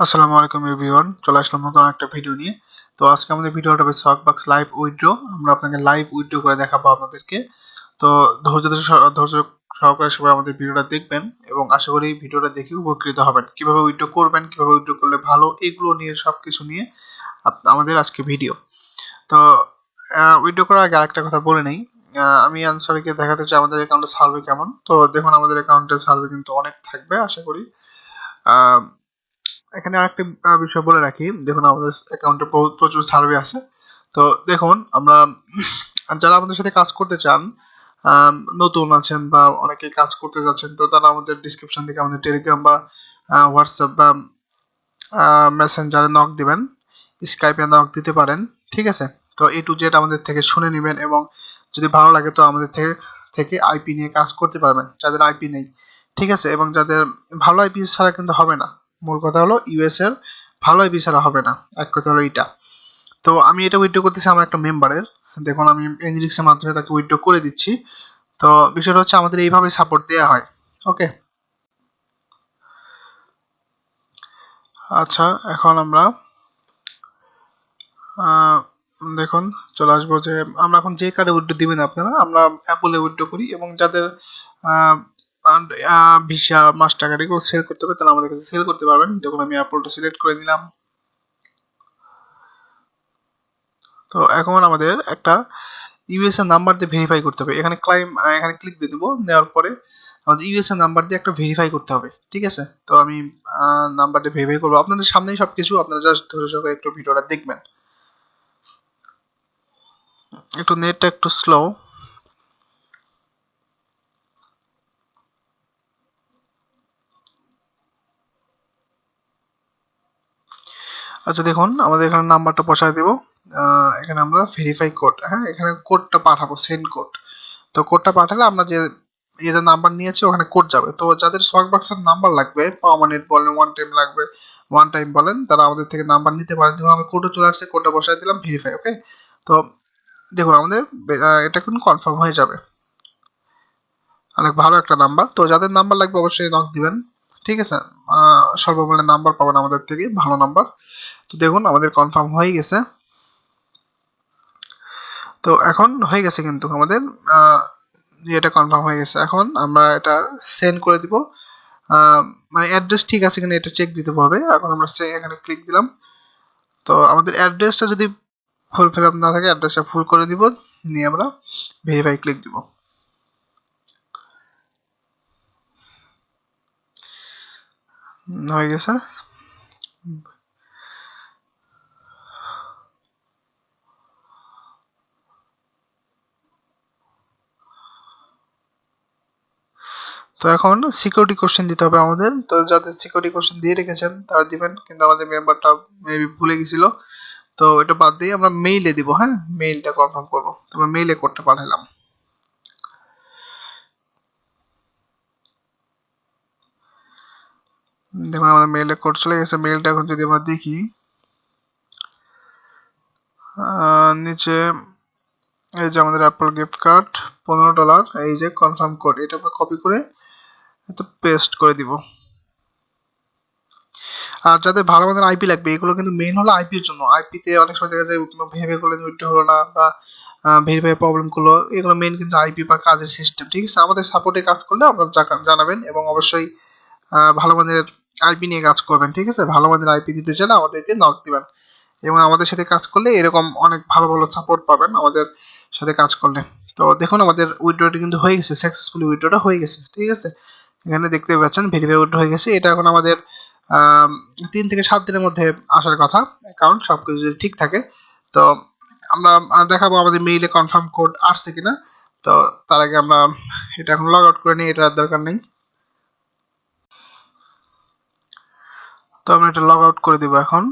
আসসালামু আলাইকুম এভরিওয়ান, চলে আসলাম নতুন একটা ভিডিও নিয়ে। তো আজকে আমাদের ভিডিওটা হবে swagbucks লাইভ উইথড্র। আমরা আপনাকে লাইভ উইথড্র করে দেখাবো আপনাদেরকে। তো ধৈর্য সহকারে সবাই আমাদের ভিডিওটা দেখবেন এবং আশা করি ভিডিওটা দেখে উপকৃত হবেন। কিভাবে উইথড্র করবেন, কিভাবে উইথড্র করলে ভালো, এগুলো নিয়ে সবকিছু নিয়ে আমাদের আজকে ভিডিও। তো উইথড্র করার আগে আরেকটা কথা বলে নেই। আমি আনসারকে দেখাতে চাই আমাদের অ্যাকাউন্টের সার্ভে কেমন। তো দেখুন আমাদের অ্যাকাউন্টের সার্ভে কিন্তু অনেক থাকবে আশা করি। আহ এখানে আরেকটা বিষয় বলে রাখি, দেখুন আমাদের অ্যাকাউন্টে প্রচুর সার্ভে আছে। তো দেখুন আমরা যারা আমাদের সাথে কাজ করতে চান, নতুন আছেন বা অনেকে কাজ করতে যাচ্ছেন, তো তারা আমাদের ডিসক্রিপশন থেকে আমাদের টেলিগ্রাম বা হোয়াটসঅ্যাপ বা মেসেঞ্জারে নক দিবেন, স্কাইপে নক দিতে পারেন, ঠিক আছে? তো এ টু জেড আমাদের থেকে শুনে নেবেন এবং যদি ভালো লাগে তো আমাদের থেকে থেকে আইপি নিয়ে কাজ করতে পারবেন, যাদের আইপি নেই, ঠিক আছে? এবং যাদের ভালো আইপি ছাড়া কিন্তু হবে না। মূল কথা হলো ইউএস এর ভালো আইপি ছাড়া হবে না, এক কথা হলো এইটা। তো আমি এটা উইথড্র করতেছি আমার একটা মেম্বারের। দেখুন আমি এনজিক্সের মাধ্যমে তাকে উইথড্র করে দিচ্ছি। তো বিষয়টা হচ্ছে আমাদের এইভাবে সাপোর্ট দেওয়া হয়। ওকে, আচ্ছা এখন আমরা দেখুন চলে আসবো যে আমরা এখন যে কার্ডে উইথড্র দিবেন আপনারা, আমরা অ্যাপলে উইথড্র করি এবং যাদের ভিসা মাস্টার কার্ড এগুলো সেল করতে হবে তারা আমাদের কাছে সেল করতে পারবেন। দেখুন আমি অ্যাপলটা সিলেক্ট করে নিলাম। তো এখন আমাদের একটা ইউএসএ নাম্বার দিয়ে ভেরিফাই করতে হবে। এখানে এখানে ক্লিক দিয়ে দেবো, নেওয়ার পরে আমাদের ইউএসএ নাম্বার দিয়ে একটা ভেরিফাই করতে হবে, ঠিক আছে? তো আমি নাম্বার দিয়ে ভেরিফাই করবো আপনাদের সামনেই সবকিছু, আপনারা জাস্ট ধৈর্য সহকারে একটু ভিডিওটা দেখবেন। একটু নেটটা একটু স্লো। আচ্ছা দেখুন আমাদের এখানে নাম্বারটা বসায় দেবো। এখানে আমরা ভেরিফাই কোড, হ্যাঁ এখানে কোডটা পাঠাবো, সেন্ড কোড। তো কোডটা পাঠালে আমরা যে এদের নাম্বার নিয়েছি ওখানে কোড যাবে। তো যাদের সোয়াগবাক্সের নাম্বার লাগবে, পার্মানেন্ট বলেন ওয়ান টাইম লাগবে, ওয়ান টাইম বলেন, তারা আমাদের থেকে নাম্বার নিতে পারেন। দেখুন আমি কোডও চলে আসছে, কোডটা বসাই দিলাম, ভেরিফাই। ওকে, তো দেখুন আমাদের এটা কিন্তু কনফার্ম হয়ে যাবে। অনেক ভালো একটা নাম্বার। তো যাদের নাম্বার লাগবে অবশ্যই নক দিবেন, ঠিক আছে? সর্বমূল্যে নাম্বার পাবেন আমাদের থেকে, ভালো নাম্বার। তো দেখুন আমাদের কনফার্ম হয়ে গেছে। তো এখন হয়ে গেছে কিন্তু আমাদের এটা কনফার্ম হয়ে গেছে। এখন আমরা এটা সেন্ড করে দিব। মানে অ্যাড্রেস ঠিক আছে কিনা এটা চেক দিতে হবে। এখন আমরা এখানে ক্লিক দিলাম। তো আমাদের অ্যাড্রেসটা যদি ফুল ফিল আপ না থাকে অ্যাড্রেসটা ফুল করে দিব, নিয়ে আমরা ভেরিফাই ক্লিক দিব। হয়ে গেছে। তো এখন সিকিউরিটি কোশ্চেন দিতে হবে আমাদের। তো যাদের সিকিউরিটি কোশ্চেন দিয়ে রেখেছেন তারা দিবেন, কিন্তু আমাদের মেম্বারটা মেবি ভুলে গেছিল। তো এটা বাদ দিয়ে আমরা মেইলে দিব, হ্যাঁ মেইলটা কনফার্ম করবো। তো আমরা মেইলে কোডটা পাঠালাম। দেখুন আমাদের মেইলে কোড চলে গেছে। মেইলটা এখন যদি আমরা দেখি, নিচে এই যে আমাদের অ্যাপল গিফট কার্ড $15, এই যে কনফার্ম কোড, এটা আমরা কপি করে এটা পেস্ট করে দিব। আর যাদের ভালো মানের আইপি লাগবে, এগুলো কিন্তু মেইন হলো আইপির জন্য। আইপিতে অনেক সময় দেখা যায় ভেরিফাই করলে উইথড্র হলো না বা ভেরিফাই প্রবলেম করলো, এগুলো মেইন কিন্তু আইপি বা কাজের সিস্টেম, ঠিক আছে? আমাদের সাপোর্টে কাজ করলে আপনারা জানাবেন এবং অবশ্যই ভালো মানের আইপি নিয়ে কাজ করবেন, ঠিক আছে? ভালো মানের আইপি দিতে চাইলে আমাদেরকে নক দিবেন এবং আমাদের সাথে কাজ করলে এরকম অনেক ভালো ভালো সাপোর্ট পাবেন আমাদের সাথে কাজ করলে। তো দেখুন আমাদের উইথড্রটা কিন্তু হয়ে গেছে, সাকসেসফুলি উইথড্রটা হয়ে গেছে, ঠিক আছে? এখানে দেখতে পাচ্ছেন ভেরিফাই উইথড্র হয়ে গেছে। এটা এখন আমাদের 3 থেকে 7 দিনের মধ্যে আসার কথা, অ্যাকাউন্ট সবকিছু যদি ঠিক থাকে। তো আমরা দেখাবো আমাদের মেইলে কনফার্ম কোড আসছে কিনা। তো তার আগে আমরা এটা এখন লগ আউট করে নিই, এটার দরকার নেই। তো আমরা এটা লগ আউট করে দিব এখন।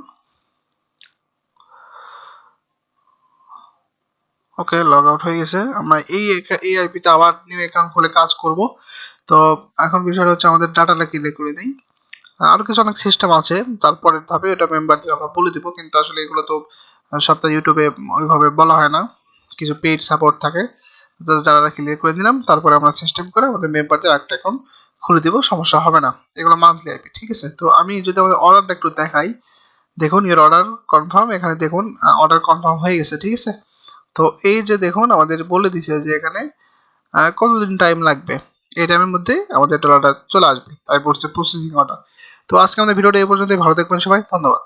ওকে, লগ আউট হয়ে গেছে। আমরা এই আইপিতে আবার নিউ অ্যাকাউন্ট খুলে কাজ করব। তো এখন বিষয়টা হচ্ছে আমাদের ডাটাটা ক্লিয়ার করে দিই। আরো কিছু অনেক সিস্টেম আছে, তারপরের ধাপে এটা মেম্বারদের আমরা বলে দিব, কিন্তু আসলে এগুলো তো সবটা ইউটিউবে ওইভাবে বলা হয় না, কিছু পেইড সাপোর্ট থাকে। তো যারা ক্লিয়ার করে দিলাম, তারপরে আমরা সিস্টেম করে আমাদের মেম্বারদের একটা অ্যাকাউন্ট খুলে দিব, সমস্যা হবে না। এগুলো মান্থলি আইপি, ঠিক আছে। তো আমি যদি আমাদের অর্ডারটা একটু দেখাই, দেখুন ইওর অর্ডার কনফার্ম, এখানে দেখুন অর্ডার কনফার্ম হয়ে গেছে, ঠিক আছে। তো এই যে দেখুন আমাদের বলে দিছে যে এখানে কতদিন টাইম লাগবে, এই টাইমের মধ্যে আমাদের ডলারটা চলে আসবে, তাই বলছে প্রসেসিং অর্ডার। তো আজকে আমাদের ভিডিওটা এই পর্যন্তই। ভালো থাকবেন সবাই, ধন্যবাদ।